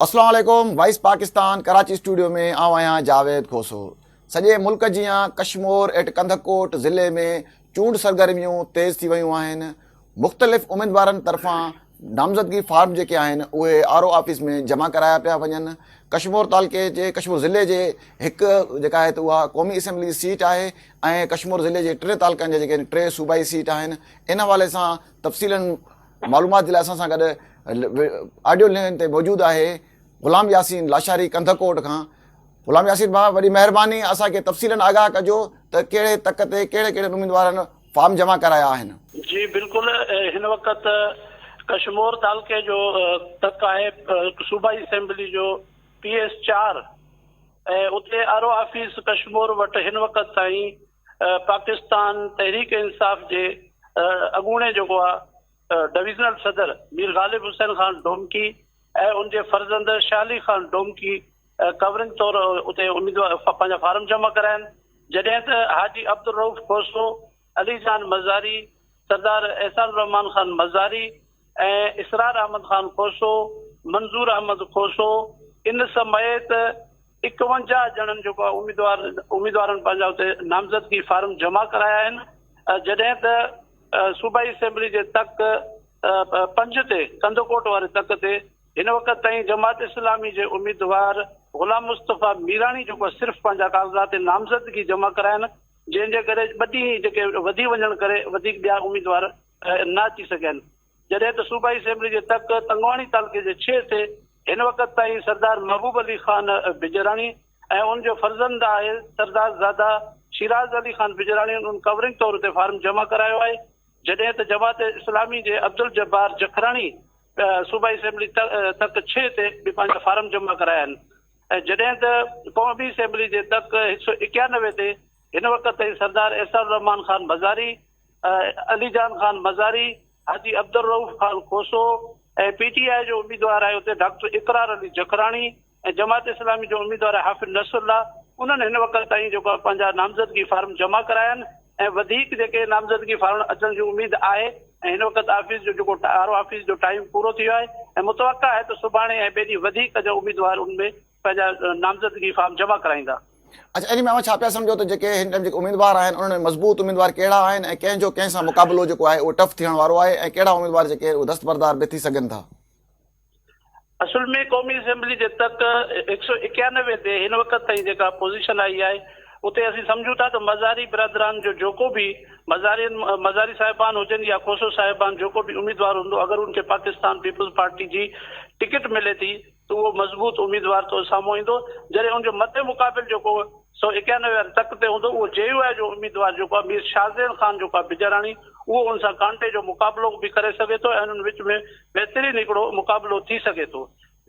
अस्सलाम वालेकुम। Wise Pakistan Karachi studio में आऊं आहियां जावेद खोसो। सॼे मुल्क जियां कश्मीर एट कंधकोट ज़िले में चूंड सरगर्मियूं तेज़ थी वियूं आहिनि। मुख़्तलिफ़ उम्मीदवारनि तरफ़ां नामज़दगी फार्म जेके आहिनि उहे आर ओ ऑफिस में जमा कराया पिया वञनि। कश्मीर तालुके जे कश्मीर ज़िले जे हिकु जेका आहे त उहा क़ौमी असैम्बली जी सीट आहे ऐं कश्मीर ज़िले जे 3 तालुकनि जे जेके 3 सूबाई सीट आहिनि। इन हवाले सां तफ़सीलनि मालूमात जे लाइ असां सां गॾु ऑडियो लाइन ते मौजूदु आहे ग़ुलाम यासीन लाशारी कंधकोट खां। ग़ुलाम यासीन भाउ, वॾी महिरबानी, असांखे तफ़सीलनि आगाह कजो त कहिड़े तक ते कहिड़े उम्मीदवारनि फॉर्म जमा कराया आहिनि। जी बिल्कुलु, हिन वक़्तु कश्मीर तालुके जो तक आहे सूबाई असेंबली जो PS 4 ऐं उते आर ओ ऑफिस कश्मीर वटि हिन वक़्तु ताईं पाकिस्तान तहरीक इंसाफ़ जे अॻूणे जेको आहे डिविज़नल सदर मीर ग़ालिब हुसैन ख़ान डोमकी ऐं उनजे फर्ज़ंद शाली ख़ान डोमकी कवरिंग तौर उते उम्मीदवार पंहिंजा फार्म जमा कराया आहिनि। जॾहिं त हाजी अब्दुल रऊफ़ खोसो, अली जान मज़ारी, सरदार एहसान रहमान ख़ान मज़ारी ऐं इसरार अहमद ख़ान खोसो, मंज़ूर अहमद खोसो, इन समेत 51 ॼणनि जेको आहे उम्मीदवारनि पंहिंजा उते नामज़दगी फार्म जमा कराया आहिनि। जॾहिं त सूबाई असेंबली जे तक 5 ते कंधकोट वारे तक ते हिन वक़्तु ताईं जमात इस्लामी जे उम्मीदवार ग़ुलाम मुस्तफ़ा मीरानी जेको सिर्फ़ु पंहिंजा काग़ज़ात नामज़दगी जमा कराया आहिनि, जंहिंजे करे जेके वधी वञण करे वधीक ॿिया उम्मीदवार न अची सघिया आहिनि। जॾहिं त सूबाई असेंबली जे तक तंगवाणी तालुके जे 6 ते हिन वक़्तु ताईं सरदार महबूब अली ख़ान बिजराणी ऐं उनजो फर्ज़ंद आहे सरदार ज़ादा शिराज अली ख़ान बिजराणी उन कवरिंग तौर ते फार्म जमा करायो आहे। जॾहिं त जमात इस्लामी जे अब्दुल जब्बार जखराणी सूबाई असेंबली तक 6 ते बि पंहिंजा फार्म जमा कराया आहिनि। ऐं जॾहिं त क़ौमी असेंबली जे तक 191 ते हिन वक़्तु ताईं सरदार एहसान रहमान ख़ान मज़ारी, अली जान ख़ान मज़ारी, हाजी अब्दुल रऊफ़ ख़ान खोसो ऐं PTI जो उम्मीदवार आहे उते डॉक्टर इकरार अली जखराणी ऐं जमात इस्लामी जो उम्मीदवार आहे हाफ़िज़ नसरुल्लाह। उन्हनि हिन वक़्तु ताईं जेको पंहिंजा नामज़दगी फार्म जमा कराया आहिनि ऐं वधीक जेके नामज़दगी फार्म अचण जी उमेद आहे। ऐं हिन वक़्तु ऑफिस जो जेको आर ओ ऑफिस जो टाइम पूरो थी वियो आहे ऐं मुतवक़ा आहे त सुभाणे ऐं ॿिए ॾींहुं वधीक जा उम्मीदवार उनमें पंहिंजा नामज़दगी फार्म जमा कराईंदा। अच्छा, इन में छा पिया सम्झो त जेके हिन टाइम जेके उम्मीदवार आहिनि उन्हनि में मज़बूत उम्मीदवार कहिड़ा आहिनि ऐं कंहिंजो कंहिं सां मुक़ाबिलो जेको आहे उहो टफ थियण वारो आहे ऐं कहिड़ा उम्मीदवार जेके दस्तबरदार बि थी सघनि था? असुल में क़ौमी असेंबली जे तक 191 ते हिन वक़्तु ताईं जेका पोज़ीशन आई आहे उते असीं सम्झूं था त मज़ारी बिरादरान जो जेको बि मज़ारी साहिबान हुजनि या खोसो साहिबान जेको बि उम्मीदवार हूंदो, अगरि उनखे पाकिस्तान पीपल्स पार्टी जी टिकट मिले थी त उहो मज़बूत उम्मीदवार तो साम्हूं ईंदो। जॾहिं उनजो मथे मुक़ाबिल जेको 191 तक ते हूंदो उहो JUI जो उम्मीदवार जेको आहे मीर शाहज़ैन ख़ान जेको आहे बिजराणी, उहो उन सां कांटे जो मुक़ाबिलो बि करे सघे थो ऐं उन्हनि विच में बहितरीनु हिकिड़ो मुक़ाबिलो थी सघे थो।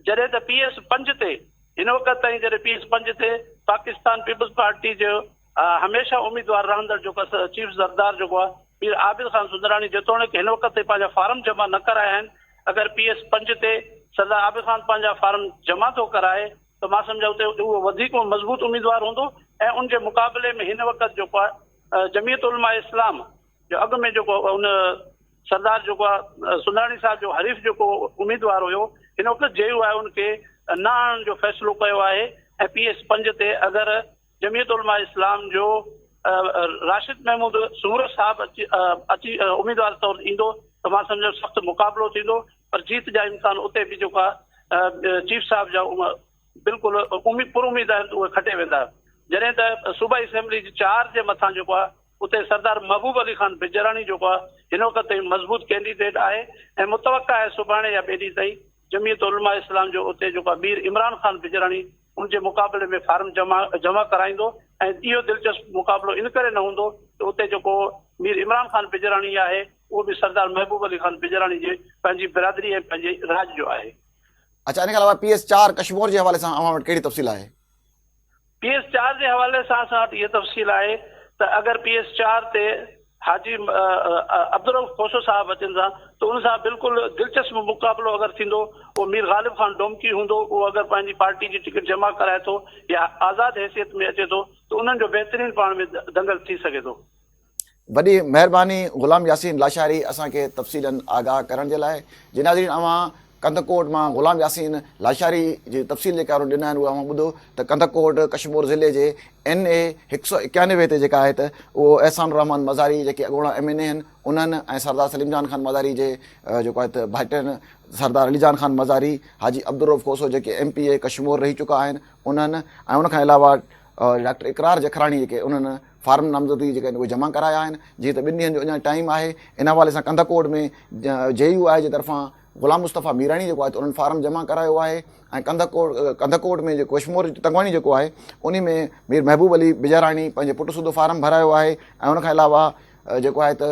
जॾहिं त PS 5 ते हिन वक़्तु ताईं जॾहिं PS 5 ते पाकिस्तान पीपल्स पार्टी जो हमेशह उम्मीदवार रहंदड़ जेको चीफ सरदार जेको आहे मीर आबिद ख़ान सुंदराणी, जेतोणीकि हिन वक़्तु ते पंहिंजा फार्म जमा न कराया आहिनि, अगरि PS 5 ते सरदार आबिद ख़ान पंहिंजा फार्म जमा थो कराए त मां सम्झा उते उहो वधीक मज़बूत उम्मीदवार हूंदो। ऐं उनजे मुक़ाबले में हिन वक़्तु जेको आहे जमीयत उलमा इस्लाम जो अॻु में जेको उन सरदार जेको आहे सुंदराणी साहिब जो हरीफ़ जेको उम्मीदवार हुयो, हिन वक़्तु JUI उनखे न आणण जो फ़ैसिलो कयो आहे। ऐं PS 5 ते अगरि जमीयत उलमा इस्लाम जो राशिद महमूद सूरत साहिब अची उम्मीदवार तौरु ईंदो त मां सम्झो सख़्तु मुक़ाबिलो थींदो, पर जीत जा इम्कान उते बि जेको आहे चीफ साहिब जा बिल्कुलु पुरुमीद आहिनि उहे खटे वेंदा। जॾहिं त सूबाई असेंबली जे 4 जे मथां जेको आहे उते सरदार महबूब अली ख़ान बिजराणी जेको आहे हिन वक़्तु ताईं मज़बूत कैंडिडेट आहे ऐं मुतवक़ा आहे सुभाणे या ॿिए ॾींहुं ताईं जमीयत उलमा इस्लाम जो उते जेको आहे मीर इमरान ख़ान बिजराणी उनजे मुक़ाबले में फार्म जमा कराईंदो। ऐं इहो दिलचस्प मुक़ाबिलो इन करे न हूंदो त उते जेको मीर इमरान ख़ान बिजराणी आहे उहो बि सरदार महबूब अली ख़ान बिजराणी जे पंहिंजी बिरादरी ऐं पंहिंजे राज जो आहे। अच्छा, इन खां अलावा PS 4 कश्मीर जे हवाले सां अवां वटि कहिड़ी तफ़सील आहे? PS 4 जे हवाले सां असां वटि इहा तफ़सील आहे त अगरि PS 4 ते हाजी अब्दुल रऊफ़ खोसो साहिब अचनि था त उन सां बिल्कुलु दिलचस्प मुक़ाबिलो अगरि थींदो, उहो मीर ग़ालिब ख़ान डोमकी हूंदो, उहो अगरि पंहिंजी पार्टी जी टिकट जमा कराए थो या आज़ादु हैसियत में अचे थो त उन्हनि जो बहितरीनु पाण में दंगल थी सघे थो। वॾी महिरबानी ग़ुलाम यासीन लाशारी असांखे तफ़सीलनि आगाह करण जे लाइ। जी नाज़रीन, अवां कंदकोट मां ग़ुलाम यासीन लाशारी जी तफ़सील जेका ॾिना आहिनि उहा ॿुधो त कंदकोट कश्मीर ज़िले जे NA 191 ते जेका आहे त उहो एहसान रहमान मज़ारी जेके अॻोणा MNA आहिनि उन्हनि ऐं सरदार सलीम जान ख़ान मज़ारी जे जेको आहे त भाइटनि सरदार अली जान ख़ान मज़ारी हाजी अब्दुल रऊफ़ खोसो जेके MPA कश्मीर रही चुका आहिनि उन्हनि ऐं उनखां अलावा डॉक्टर इकरार जखराणी जेके उन्हनि फार्म नामज़दगी जेके उहे जमा कराया आहिनि। जीअं त 2 ॾींहंनि जो अञा टाइम आहे। इन हवाले सां कंदकोट में JUI जे तरफ़ां ग़ुलाम मुस्तफ़ा मीराणी जेको आहे त उन्हनि फार्म जमा करायो आहे ऐं कंदकोट में जेको कश्मीर तंगवाणी जेको आहे उन में मीर महबूब अली बिजाराणी पंहिंजे पुटु सूधो फार्म भरायो आहे ऐं उनखां अलावा जेको आहे त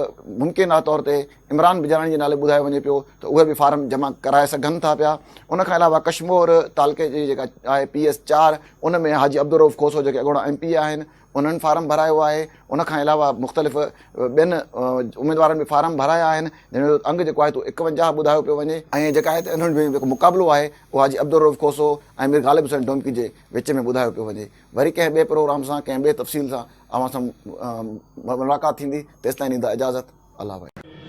मुमकिन आहे तौर ते इमरान बिजाराणी जे नाले ॿुधायो वञे पियो त उहे बि फार्म जमा कराए सघनि था पिया। उनखां अलावा कश्मीर तालुके जी जेका आहे PS 4 उन में हाजी अब्दुल रऊफ़ खोसो जेके अॻोणा MPA आहिनि उन्हनि फार्म भरायो आहे। उनखां अलावा मुख़्तलिफ़ ॿियनि उमेदवारनि बि फार्म भराया आहिनि जंहिंजो अंगु जेको आहे त 51 ॿुधायो पियो वञे ऐं जेका आहे त इन्हनि में जेको मुक़ाबिलो आहे उहो हाजी अब्दुल रऊफ़ खोसो ऐं मीर ग़ालिब हुसैन डोमकी जे विच में ॿुधायो पियो वञे। वरी कंहिं ॿिए प्रोग्राम सां कंहिं ॿिए तफ़सील सां अवां सां मुलाक़ात थींदी। तेसिताईं ॾींदा इजाज़त। अल्लाह भाई।